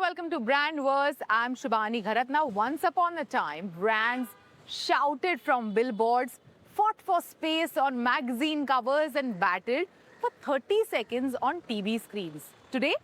welcome to Brand Wars. I'm Shubhani Gharat. Now, once upon a time, brands shouted from billboards, fought for space on magazine covers and battled for 30 seconds on TV screens. Today,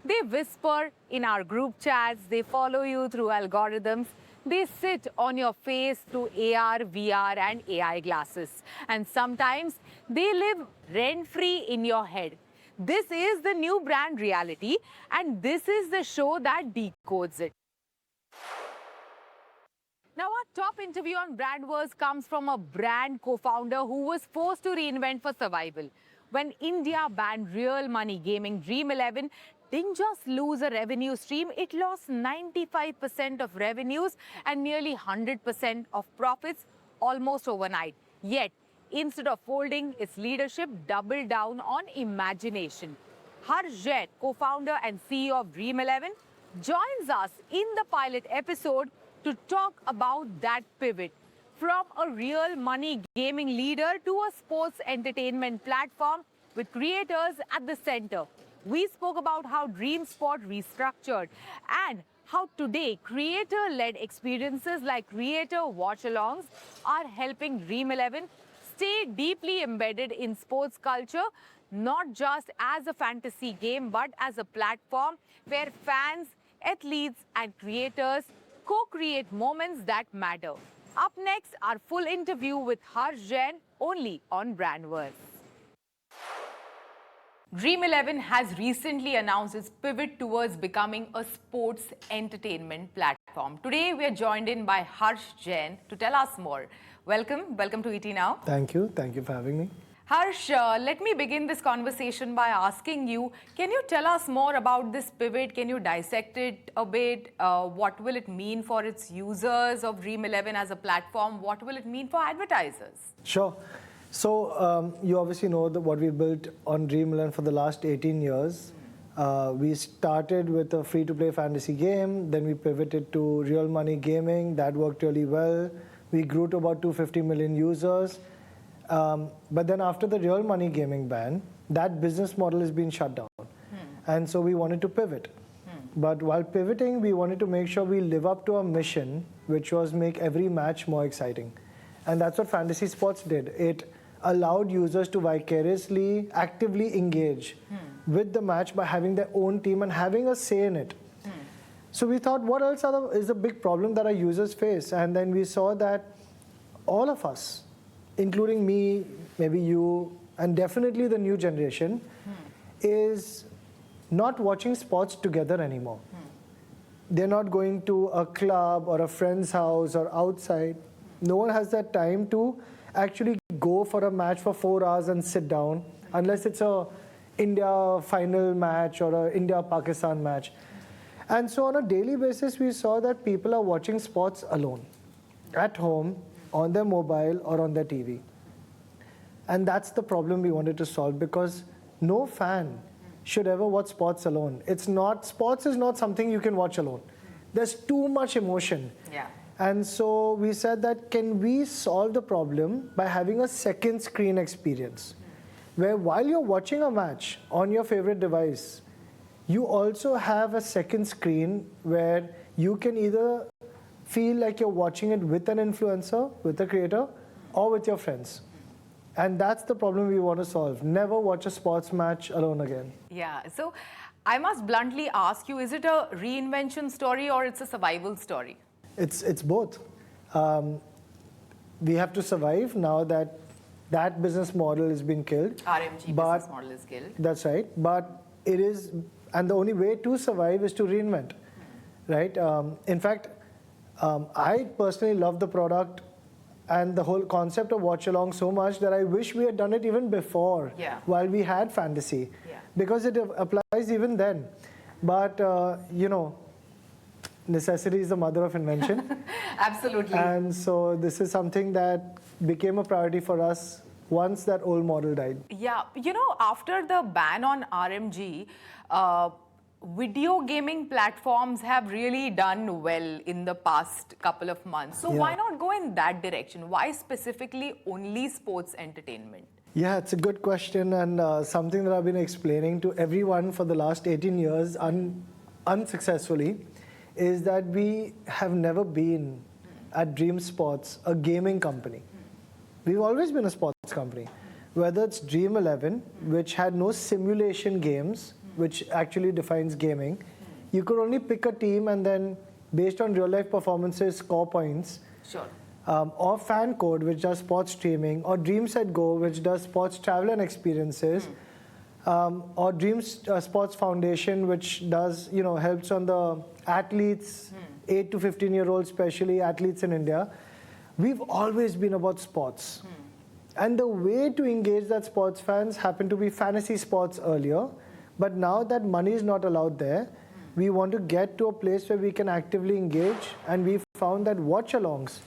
they whisper in our group chats, they follow you through algorithms, they sit on your face through AR, VR and AI glasses. And sometimes they live rent-free in your head. This is the new brand reality, and this is the show that decodes it. Now, our top interview on Brand Wars comes from a brand co-founder who was forced to reinvent for survival. When India banned real money gaming, Dream11 didn't just lose a revenue stream, it lost 95% of revenues and nearly 100% of profits almost overnight. Yet, instead of folding, its leadership doubled down on imagination. Harsh Jain, co-founder and CEO of Dream11, joins us in the pilot episode to talk about that pivot from a real money gaming leader to a sports entertainment platform with creators at the center. We spoke about how Dream Sport restructured and how today creator-led experiences like creator watch-alongs are helping Dream11 stay deeply embedded in sports culture, not just as a fantasy game, but as a platform where fans, athletes, and creators co-create moments that matter. Up next, our full interview with Harsh Jain, only on Brand Wars. Dream11 has recently announced its pivot towards becoming a sports entertainment platform. Today, we are joined in by Harsh Jain to tell us more. Welcome to ET Now. Thank you for having me. Harsh, let me begin this conversation by asking you, can you tell us more about this pivot? Can you dissect it a bit? What will it mean for its users of Dream11 as a platform? What will it mean for advertisers? Sure. So you obviously know that what we built on Dream11 for the last 18 years. We started with a free-to-play fantasy game, then we pivoted to real money gaming. That worked really well. We grew to about 250 million users. But then after the real money gaming ban, that business model has been shut down. And so we wanted to pivot. But while pivoting, we wanted to make sure we live up to our mission, which was make every match more exciting. And that's what fantasy sports did. It allowed users to vicariously, actively engage with the match by having their own team and having a say in it. So we thought, what else is a big problem that our users face? And then we saw that all of us, including me, maybe you, and definitely the new generation, is not watching sports together anymore. They're not going to a club or a friend's house or outside. No one has that time to actually go for a match for 4 hours and sit down, unless it's a India final match or a India-Pakistan match. And so on a daily basis, we saw that people are watching sports alone, at home, on their mobile or on their TV. And that's the problem we wanted to solve, because no fan should ever watch sports alone. Sports is not something you can watch alone. There's too much emotion. Yeah. And so we said that, can we solve the problem by having a second screen experience, where while you're watching a match on your favorite device, you also have a second screen where you can either feel like you're watching it with an influencer, with a creator, or with your friends. And that's the problem we want to solve. Never watch a sports match alone again. Yeah, so I must bluntly ask you, is it a reinvention story or it's a survival story? It's both. We have to survive now that that business model has been killed. RMG business model is killed. That's right. But it is, and the only way to survive is to reinvent, right? In fact, I personally love the product and the whole concept of watch along so much that I wish we had done it even before, while we had fantasy, because it applies even then. But you know, necessity is the mother of invention. Absolutely. And so this is something that became a priority for us once that old model died. Yeah, you know, after the ban on RMG, video gaming platforms have really done well in the past couple of months. So why not go in that direction? Why specifically only sports entertainment? Yeah, it's a good question, and something that I've been explaining to everyone for the last 18 years unsuccessfully is that we have never been at Dream Sports a gaming company. We've always been a sports company. Whether it's Dream11, which had no simulation games, which actually defines gaming, you could only pick a team and then, based on real life performances, score points. Sure. Or Fan Code, which does sports streaming, or Dream Set Go, which does sports travel and experiences, or Dream Sports Foundation, which does, helps on the athletes, 8 to 15-year-olds, especially athletes in India. We've always been about sports. And the way to engage that sports fans happened to be fantasy sports earlier, but now that money is not allowed there, we want to get to a place where we can actively engage, and we found that watch-alongs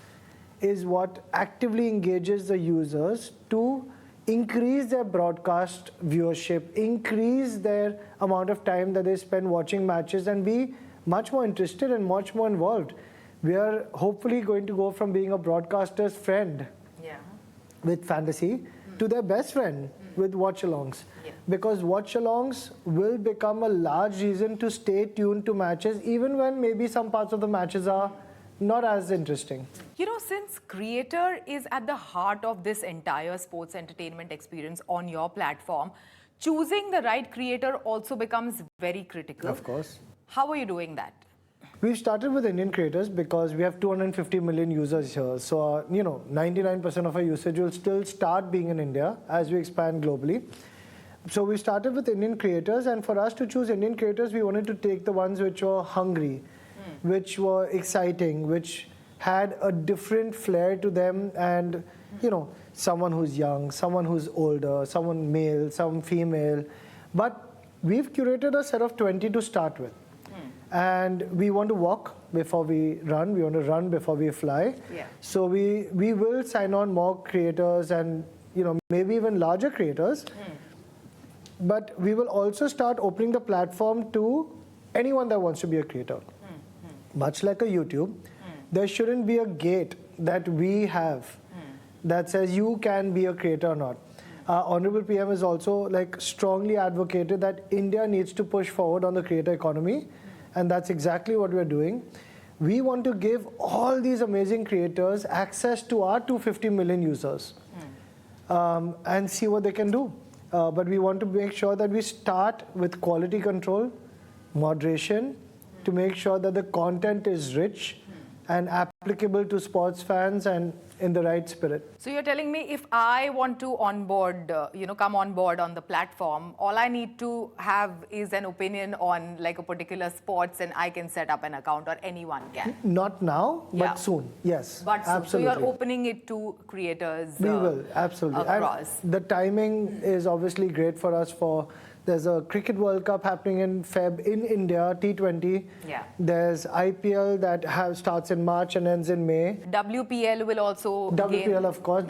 is what actively engages the users to increase their broadcast viewership, increase their amount of time that they spend watching matches, and be much more interested and much more involved. We are hopefully going to go from being a broadcaster's friend with fantasy to their best friend with watch-alongs. Because watch-alongs will become a large reason to stay tuned to matches, even when maybe some parts of the matches are not as interesting. Since creator is at the heart of this entire sports entertainment experience on your platform, choosing the right creator also becomes very critical. Of course. How are you doing that? We've started with Indian creators because we have 250 million users here. So, 99% of our usage will still start being in India as we expand globally. So we started with Indian creators, and for us to choose Indian creators, we wanted to take the ones which were hungry, which were exciting, which had a different flair to them, and, someone who's young, someone who's older, someone male, some female. But we've curated a set of 20 to start with. And we want to walk before we run. We want to run before we fly. So we will sign on more creators and, maybe even larger creators. But we will also start opening the platform to anyone that wants to be a creator. Much like a YouTube, there shouldn't be a gate that we have that says you can be a creator or not. Honorable PM has also strongly advocated that India needs to push forward on the creator economy, and that's exactly what we're doing. We want to give all these amazing creators access to our 250 million users and see what they can do. But we want to make sure that we start with quality control, moderation, to make sure that the content is rich and applicable to sports fans and in the right spirit. So you're telling me if I want to onboard, come on board on the platform, all I need to have is an opinion on a particular sports, and I can set up an account, or anyone can? Not now, but soon. Yes, but soon. Absolutely. So you're opening it to creators. We will, absolutely. Across. And the timing is obviously great for us. There's a Cricket World Cup happening in Feb in India, T20. There's IPL that starts in March and ends in May. WPL will also WPL, of course.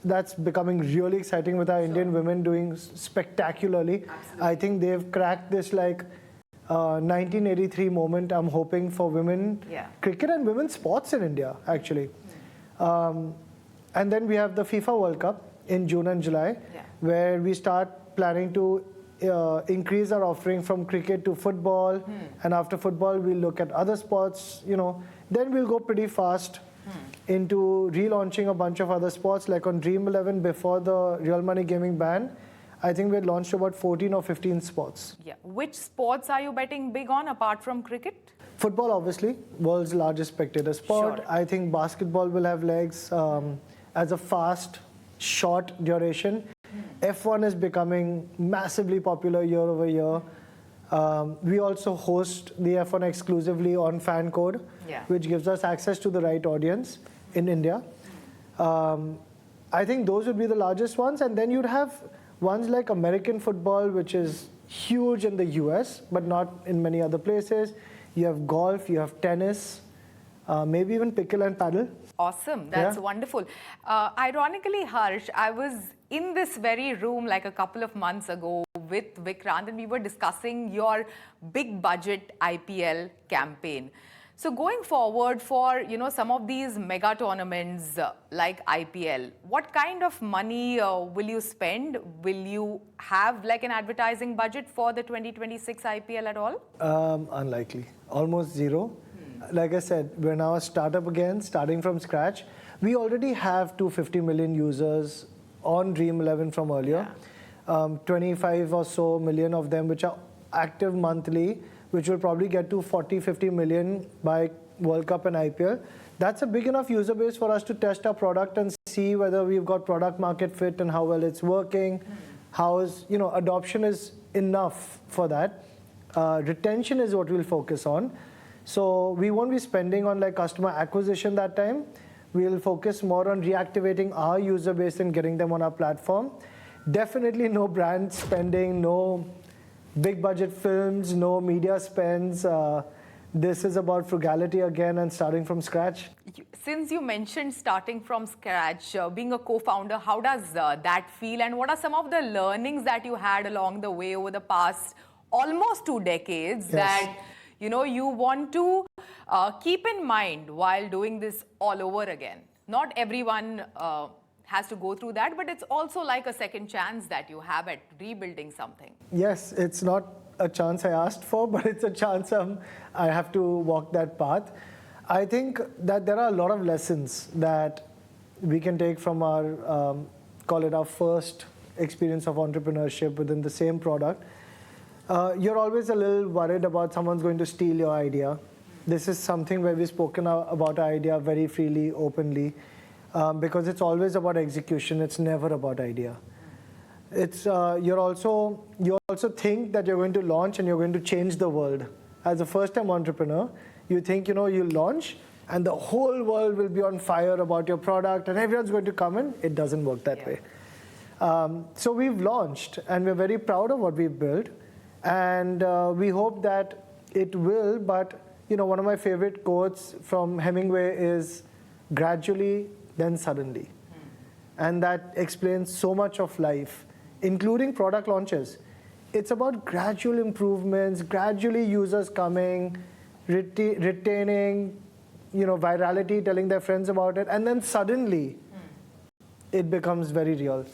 That's becoming really exciting with our Indian women doing spectacularly. I think they've cracked this 1983 moment, I'm hoping, for women cricket and women's sports in India, actually. And then we have the FIFA World Cup in June and July, where we start planning to increase our offering from cricket to football, and after football we'll look at other sports. Then we'll go pretty fast into relaunching a bunch of other sports. Like on Dream11, before the real money gaming ban, I think we had launched about 14 or 15 sports. Which sports are you betting big on apart from cricket? Football, obviously, world's largest spectator sport. I think basketball will have legs as a fast, short duration. F1 is becoming massively popular year over year. We also host the F1 exclusively on Fan Code, which gives us access to the right audience in India. I think those would be the largest ones. And then you'd have ones like American football, which is huge in the US, but not in many other places. You have golf, you have tennis, maybe even pickle and paddle. Awesome. That's wonderful. Ironically, Harsh, I was in this very room a couple of months ago with Vikrant, and we were discussing your big budget IPL campaign. So going forward for, some of these mega tournaments like IPL, what kind of money will you spend? Will you have like an advertising budget for the 2026 IPL at all? Unlikely. Almost zero. Like I said, we're now a startup again, starting from scratch. We already have 250 million users on Dream11 from earlier. 25 or so million of them which are active monthly, which will probably get to 40, 50 million by World Cup and IPL. That's a big enough user base for us to test our product and see whether we've got product market fit and how well it's working. Adoption is enough for that. Retention is what we'll focus on. So we won't be spending on like customer acquisition that time. We'll focus more on reactivating our user base and getting them on our platform. Definitely no brand spending, no big budget films, no media spends. This is about frugality again and starting from scratch. Since you mentioned starting from scratch, being a co-founder, how does that feel? And what are some of the learnings that you had along the way over the past almost 2 decades that you want to keep in mind while doing this all over again? Not everyone has to go through that, but it's also like a second chance that you have at rebuilding something. Yes, it's not a chance I asked for, but it's a chance I have to walk that path. I think that there are a lot of lessons that we can take from our, call it our first experience of entrepreneurship within the same product. You're always a little worried about someone's going to steal your idea. This is something where we've spoken about our idea very freely, openly. Because it's always about execution, it's never about idea. It's you also think that you're going to launch and you're going to change the world. As a first-time entrepreneur, you think you launch and the whole world will be on fire about your product and everyone's going to come in. It doesn't work that way. So we've launched and we're very proud of what we've built, and we hope that it will. But one of my favorite quotes from Hemingway is gradually, then suddenly. And that explains so much of life, including product launches. It's about gradual improvements, gradually users coming, retaining, virality, telling their friends about it, and then suddenly it becomes very real.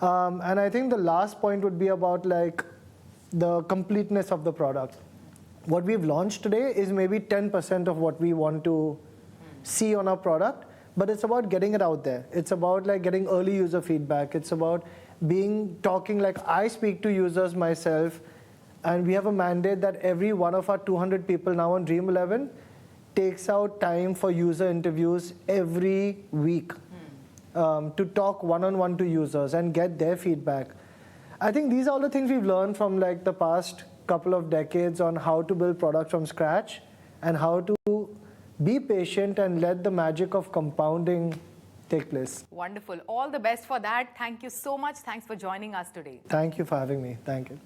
And I think the last point would be about like the completeness of the product. What we've launched today is maybe 10% of what we want to see on our product. But it's about getting it out there. It's about like getting early user feedback. It's about talking like I speak to users myself, and we have a mandate that every one of our 200 people now on Dream11 takes out time for user interviews every week to talk one-on-one to users and get their feedback. I think these are all the things we've learned from like the past couple of decades on how to build products from scratch and how to be patient and let the magic of compounding take place. Wonderful. All the best for that. Thank you so much. Thanks for joining us today. Thank you for having me. Thank you.